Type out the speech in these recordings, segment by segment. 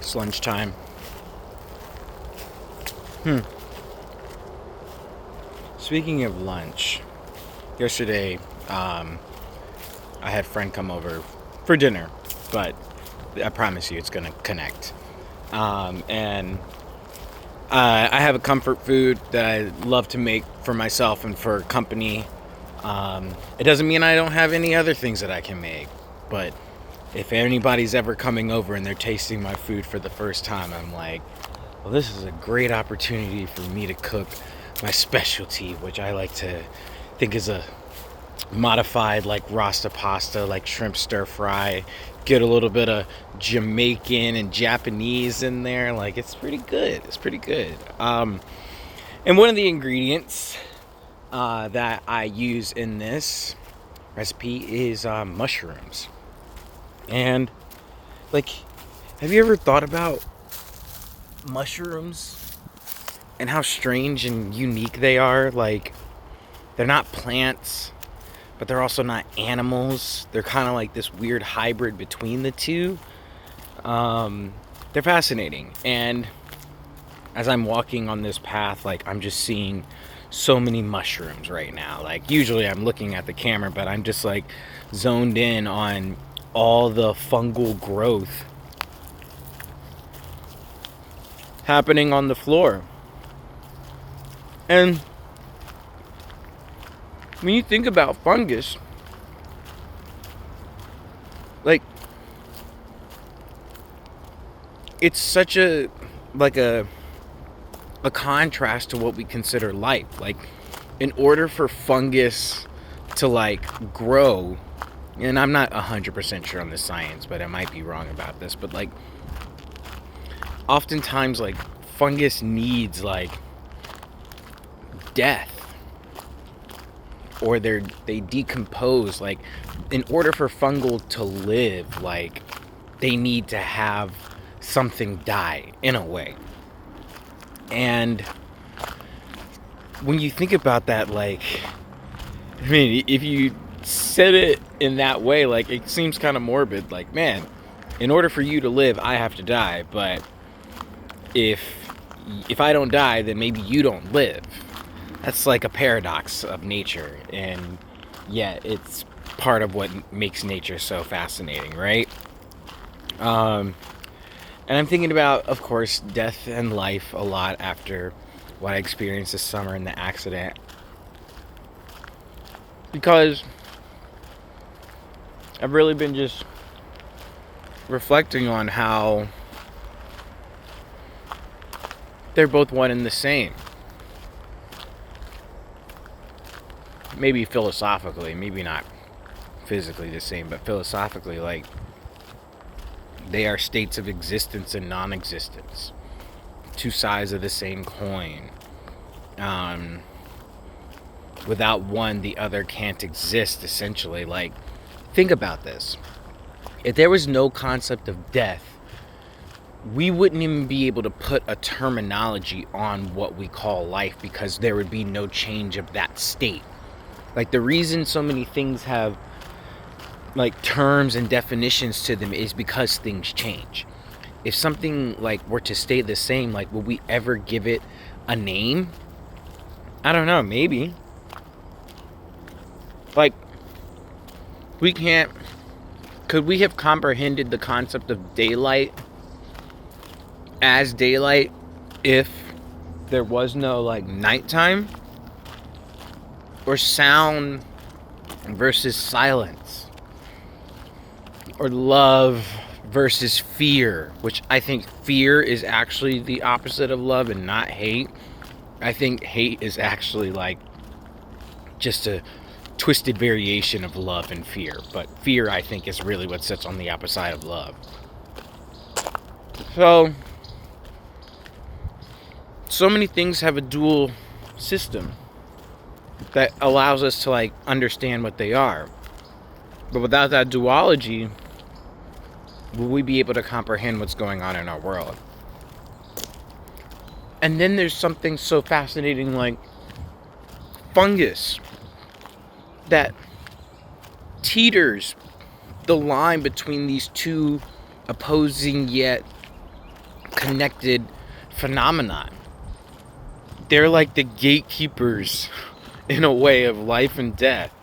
It's lunchtime. Speaking of lunch, yesterday I had a friend come over for dinner, but I promise you it's gonna connect. And I have a comfort food that I love to make for myself and for company. It doesn't mean I don't have any other things that I can make, but if anybody's ever coming over and they're tasting my food for the first time, I'm like, well, this is a great opportunity for me to cook my specialty, which I like to think is a modified like Rasta pasta, like shrimp stir fry. Get a little bit of Jamaican and Japanese in there. Like, it's pretty good. It's pretty good. And one of the ingredients that I use in this recipe is mushrooms. And, like, have you ever thought about mushrooms and how strange and unique they are? Like, they're not plants, but they're also not animals. They're kind of like this weird hybrid between the two. They're fascinating. And as I'm walking on this path, like, I'm just seeing so many mushrooms right now. Like, usually I'm looking at the camera, but I'm just like zoned in on all the fungal growth happening on the floor. And when you think about fungus, like, it's such a contrast to what we consider life. Like, in order for fungus to like grow, and I'm not 100% sure on the science, but I might be wrong about this, but like, oftentimes like fungus needs like death, or they decompose. Like, in order for fungal to live, like, they need to have something die in a way. And when you think about that, like, I mean, if you said it in that way, like, it seems kind of morbid. Like, man, in order for you to live, I have to die. But if I don't die, then maybe you don't live. That's like a paradox of nature, and yet it's part of what makes nature so fascinating, right? And I'm thinking about, of course, death and life a lot after what I experienced this summer in the accident, because I've really been just reflecting on how they're both one and the same. Maybe philosophically, maybe not physically the same, but philosophically, like, they are states of existence and non-existence. Two sides of the same coin. Without one, the other can't exist, essentially. Like, think about this. If there was no concept of death, we wouldn't even be able to put a terminology on what we call life, because there would be no change of that state. Like, the reason so many things have like terms and definitions to them is because things change. If something like were to stay the same, like, would we ever give it a name? I don't know, maybe. Like, we can't, could we have comprehended the concept of daylight as daylight if there was no like nighttime? Or sound versus silence? Or love versus fear, which I think fear is actually the opposite of love and not hate. I think hate is actually like just a twisted variation of love and fear. But fear, I think, is really what sits on the opposite of love. So many things have a dual system that allows us to like understand what they are. But without that duology, will we be able to comprehend what's going on in our world? And then there's something so fascinating like fungus that teeters the line between these two opposing yet connected phenomenon. They're like the gatekeepers in a way of life and death.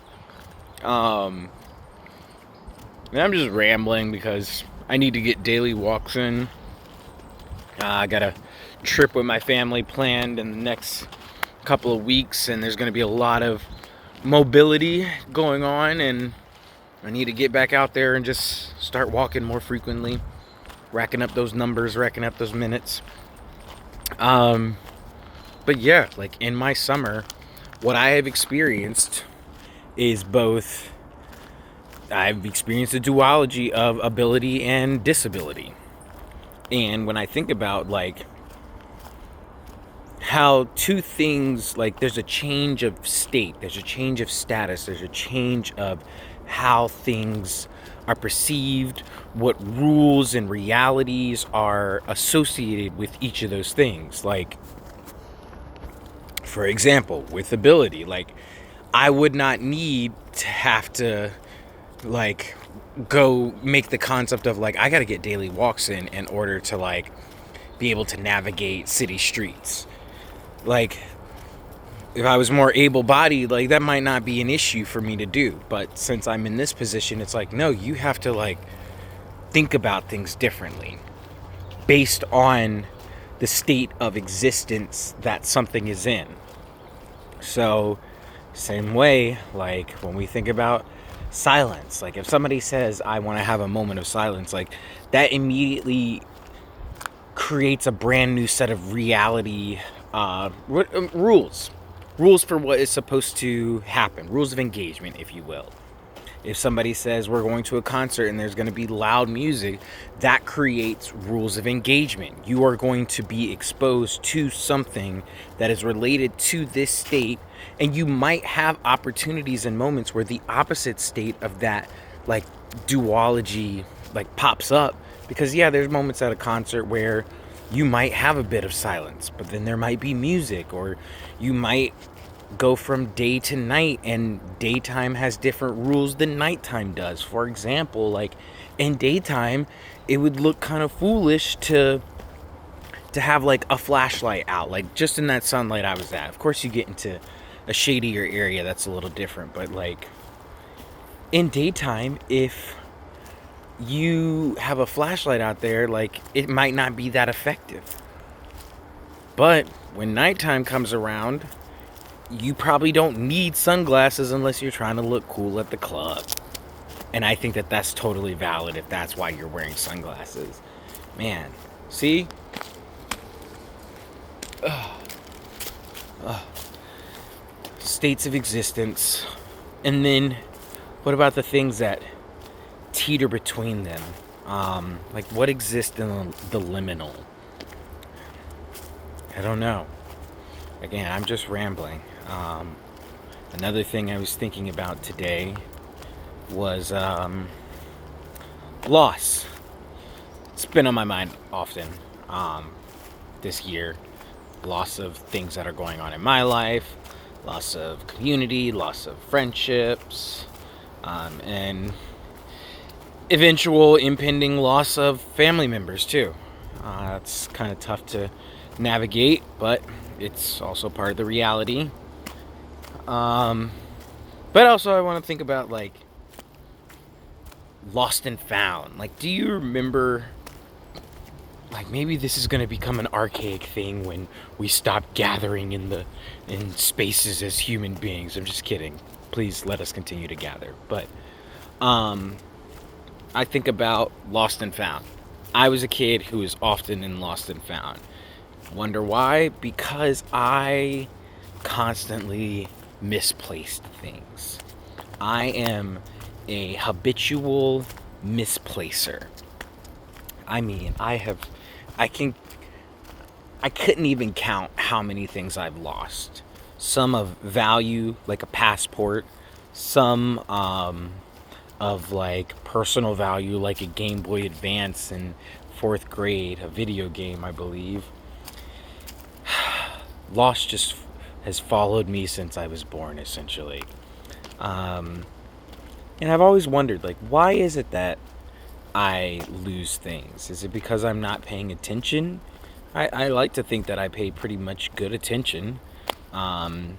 And I'm just rambling because I need to get daily walks in. I got a trip with my family planned in the next couple of weeks, and there's going to be a lot of mobility going on, and I need to get back out there and just start walking more frequently, racking up those numbers, racking up those minutes. But yeah, like in my summer, what I have experienced is both, I've experienced a duology of ability and disability. And when I think about like how two things, like there's a change of state, there's a change of status, there's a change of how things are perceived, what rules and realities are associated with each of those things. Like, for example, with ability, like I would not need to have to like go make the concept of like I got to get daily walks in order to like be able to navigate city streets. Like if I was more able-bodied, like that might not be an issue for me to do, but since I'm in this position, it's like no, you have to like think about things differently based on the state of existence that something is in. So same way, like when we think about silence, like if somebody says I want to have a moment of silence, like that immediately creates a brand new set of reality rules for what is supposed to happen, rules of engagement, if you will. If somebody says we're going to a concert and there's going to be loud music, that creates rules of engagement. You are going to be exposed to something that is related to this state, and you might have opportunities and moments where the opposite state of that like duology like pops up, because yeah, there's moments at a concert where you might have a bit of silence, but then there might be music, or you might go from day to night, and daytime has different rules than nighttime does. For example, like in daytime, it would look kind of foolish to have like a flashlight out, like just in that sunlight I was at. Of course, you get into a shadier area, that's a little different, but like in daytime, if you have a flashlight out there, like it might not be that effective. But when nighttime comes around, you probably don't need sunglasses unless you're trying to look cool at the club. And I think that that's totally valid if that's why you're wearing sunglasses. Man, see? States of existence. And then what about the things that teeter between them? Like what exists in the liminal? I don't know. Again, I'm just rambling. Another thing I was thinking about today was loss. It's been on my mind often this year. Loss of things that are going on in my life, loss of community, loss of friendships, and eventual impending loss of family members too. It's kind of tough to navigate, but it's also part of the reality. But also I want to think about like lost and found. Like, do you remember, like maybe this is going to become an archaic thing when we stop gathering in spaces as human beings. I'm just kidding. Please let us continue to gather. But I think about lost and found. I was a kid who was often in lost and found. Wonder why? Because I constantly misplaced things. I am a habitual misplacer. I mean, I couldn't even count how many things I've lost. Some of value, like a passport, some of like personal value, like a Game Boy Advance in 4th grade, a video game, I believe. Loss just has followed me since I was born, essentially. And I've always wondered, like, why is it that I lose things? Is it because I'm not paying attention? I like to think that I pay pretty much good attention. Um,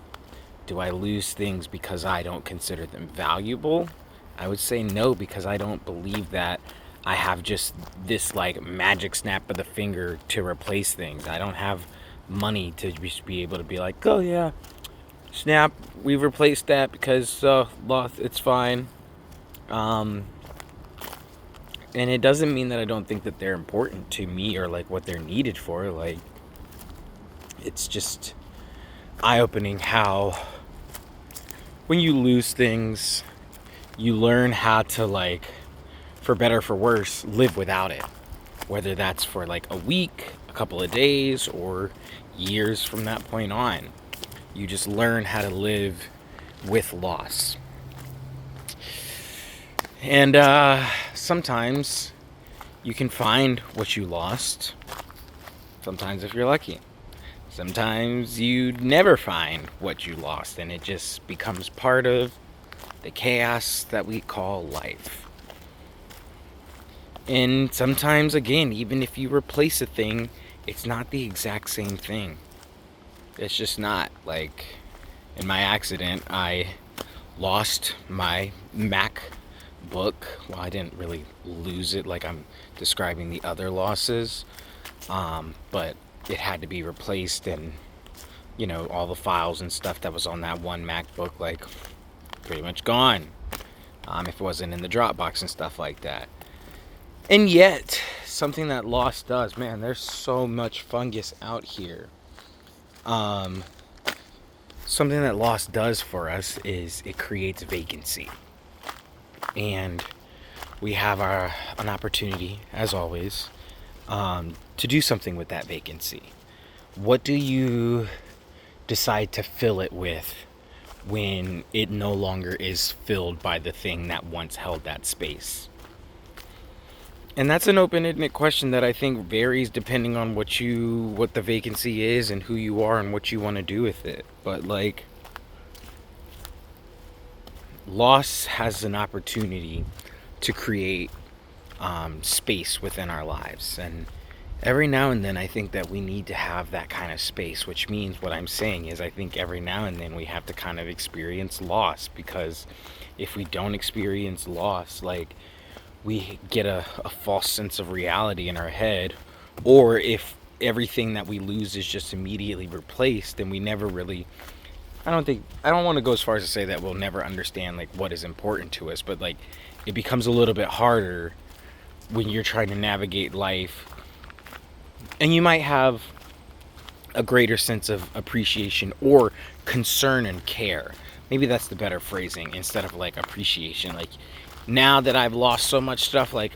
do I lose things because I don't consider them valuable? I would say no, because I don't believe that I have just this like magic snap of the finger to replace things. I don't have money to just be able to be like, oh yeah, snap, we've replaced that because it's fine. Um, and it doesn't mean that I don't think that they're important to me or like what they're needed for. Like, it's just eye-opening how when you lose things, you learn how to, like, for better or for worse, live without it. Whether that's for like a week, a couple of days, or years from that point on. You just learn how to live with loss. And sometimes you can find what you lost. Sometimes if you're lucky. Sometimes you never find what you lost, and it just becomes part of the chaos that we call life. And sometimes, again, even if you replace a thing, it's not the exact same thing. It's just not. Like, in my accident, I lost my MacBook. Well, I didn't really lose it like I'm describing the other losses, but it had to be replaced, and all the files and stuff that was on that one MacBook, like, pretty much gone, if it wasn't in the Dropbox and stuff like that. And yet, something that loss does, man, there's so much fungus out here. Something that loss does for us is it creates vacancy. And we have an opportunity, as always, to do something with that vacancy. What do you decide to fill it with when it no longer is filled by the thing that once held that space? And that's an open-ended question that I think varies depending on what the vacancy is and who you are and what you want to do with it. But like, loss has an opportunity to create space within our lives, and every now and then I think that we need to have that kind of space, which means what I'm saying is I think every now and then we have to kind of experience loss, because if we don't experience loss, like, we get a false sense of reality in our head. Or if everything that we lose is just immediately replaced, then we never really, I don't want to go as far as to say that we'll never understand like what is important to us, but like, it becomes a little bit harder when you're trying to navigate life, and you might have a greater sense of appreciation or concern and care. Maybe that's the better phrasing, instead of like appreciation. Like, now that I've lost so much stuff, like,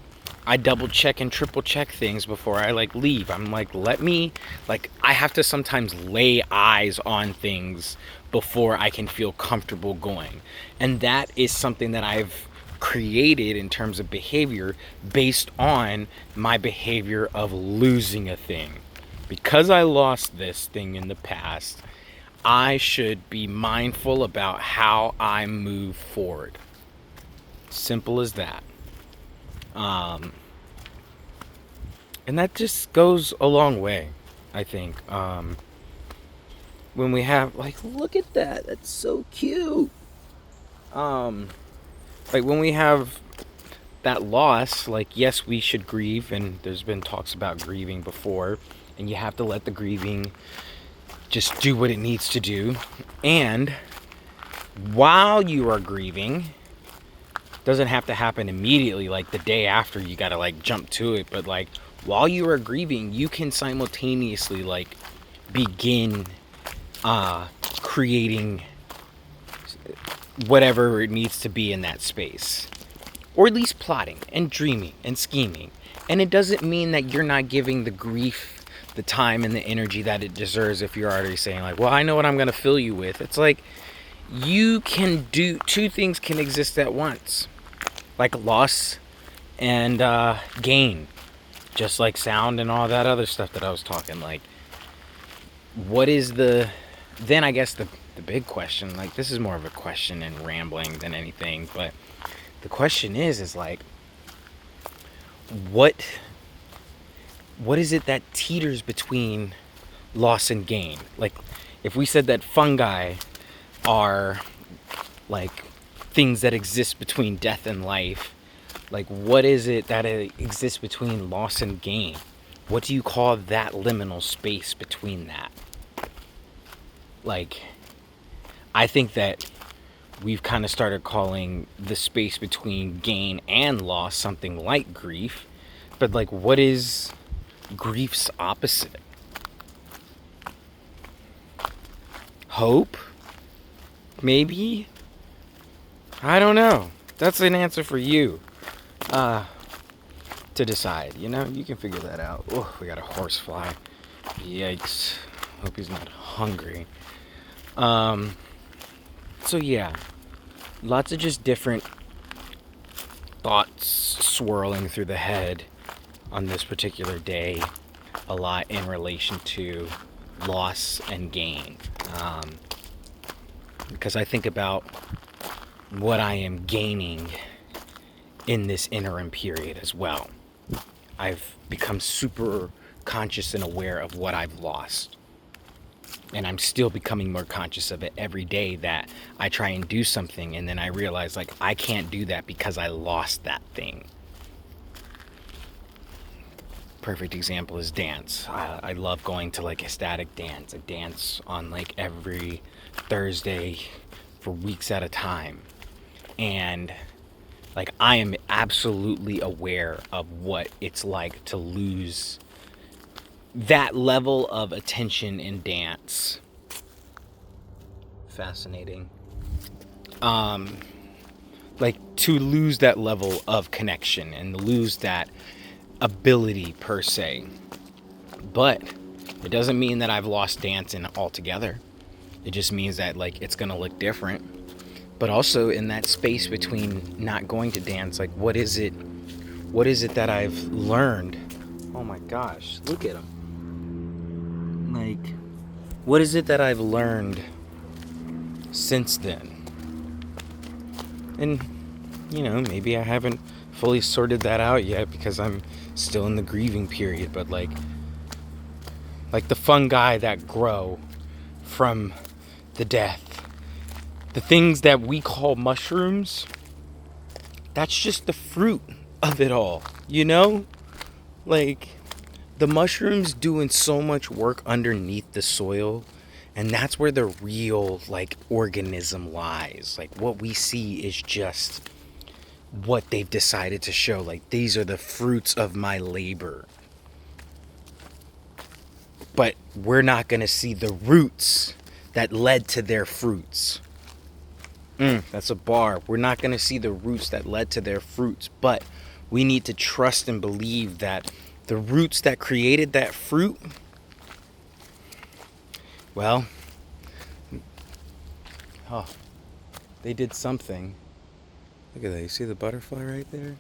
I double check and triple check things before I like leave. I'm like, I have to sometimes lay eyes on things before I can feel comfortable going. And that is something that I've created in terms of behavior based on my behavior of losing a thing. Because I lost this thing in the past, I should be mindful about how I move forward. Simple as that. And that just goes a long way, I think. When we have, like, look at that, that's so cute. Like, when we have that loss, like, yes, we should grieve, and there's been talks about grieving before, and you have to let the grieving just do what it needs to do. And while you are grieving, doesn't have to happen immediately, like the day after you gotta like jump to it, but like, while you are grieving, you can simultaneously like begin creating whatever it needs to be in that space, or at least plotting and dreaming and scheming. And it doesn't mean that you're not giving the grief the time and the energy that it deserves if you're already saying like, well, I know what I'm gonna fill you with. It's like, you can do two things can exist at once, like loss and gain, just like sound and all that other stuff that I was talking. Like, what is then I guess the big question, like, this is more of a question and rambling than anything, but the question is like, what is it that teeters between loss and gain? Like, if we said that fungi are like things that exist between death and life, like what is it that exists between loss and gain? What do you call that liminal space between that? Like, I think that we've kind of started calling the space between gain and loss something like grief. But like, what is grief's opposite? Hope? Maybe? I don't know. That's an answer for you to decide. You know, you can figure that out. Oh, we got a horsefly. Yikes. Hope he's not hungry. So yeah, lots of just different thoughts swirling through the head on this particular day, a lot in relation to loss and gain. Because I think about what I am gaining in this interim period as well. I've become super conscious and aware of what I've lost. And I'm still becoming more conscious of it every day, that I try and do something and then I realize, like, I can't do that because I lost that thing. Perfect example is dance. I love going to like ecstatic dance. I dance on like every Thursday for weeks at a time. And like, I am absolutely aware of what it's like to lose that level of attention in dance. Fascinating. Like, to lose that level of connection and lose that ability per se. But it doesn't mean that I've lost dancing altogether. It just means that like it's gonna look different. But also in that space between not going to dance, like what is it that I've learned? Oh my gosh, look at him. Like, what is it that I've learned since then? And, you know, maybe I haven't fully sorted that out yet because I'm still in the grieving period, but like the fungi that grow from the death, the things that we call mushrooms, that's just the fruit of it all, you know? Like, the mushrooms doing so much work underneath the soil, and that's where the real like organism lies. Like, what we see is just what they've decided to show. Like, these are the fruits of my labor. But we're not going to see the roots that led to their fruits. That's a bar. We're not going to see the roots that led to their fruits, but we need to trust and believe that the roots that created that fruit, well, they did something. Look at that. You see the butterfly right there?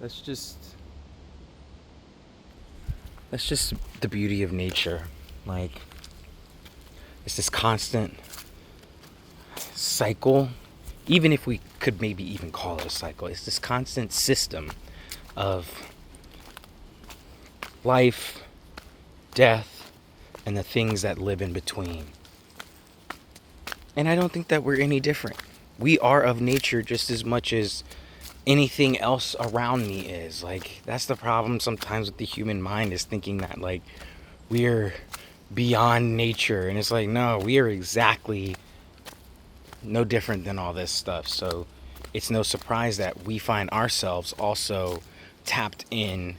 That's just the beauty of nature. Like, it's this constant cycle. Even if we could maybe even call it a cycle, it's this constant system of life, death, and the things that live in between. And I don't think that we're any different. We are of nature just as much as anything else around me is. Like, that's the problem sometimes with the human mind, is thinking that like we're beyond nature. And it's like, no, we are exactly no different than all this stuff. So it's no surprise that we find ourselves also tapped in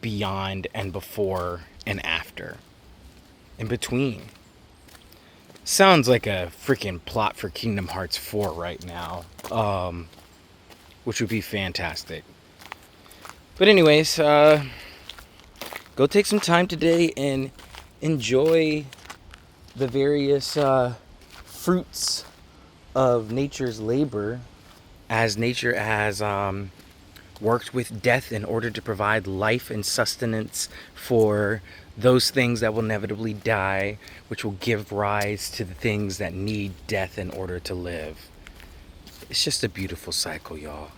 beyond and before and after, in between. Sounds like a freaking plot for Kingdom Hearts 4 right now, which would be fantastic. But anyways, go take some time today and enjoy the various fruits of nature's labor, as nature has worked with death in order to provide life and sustenance for those things that will inevitably die, which will give rise to the things that need death in order to live. It's just a beautiful cycle, y'all.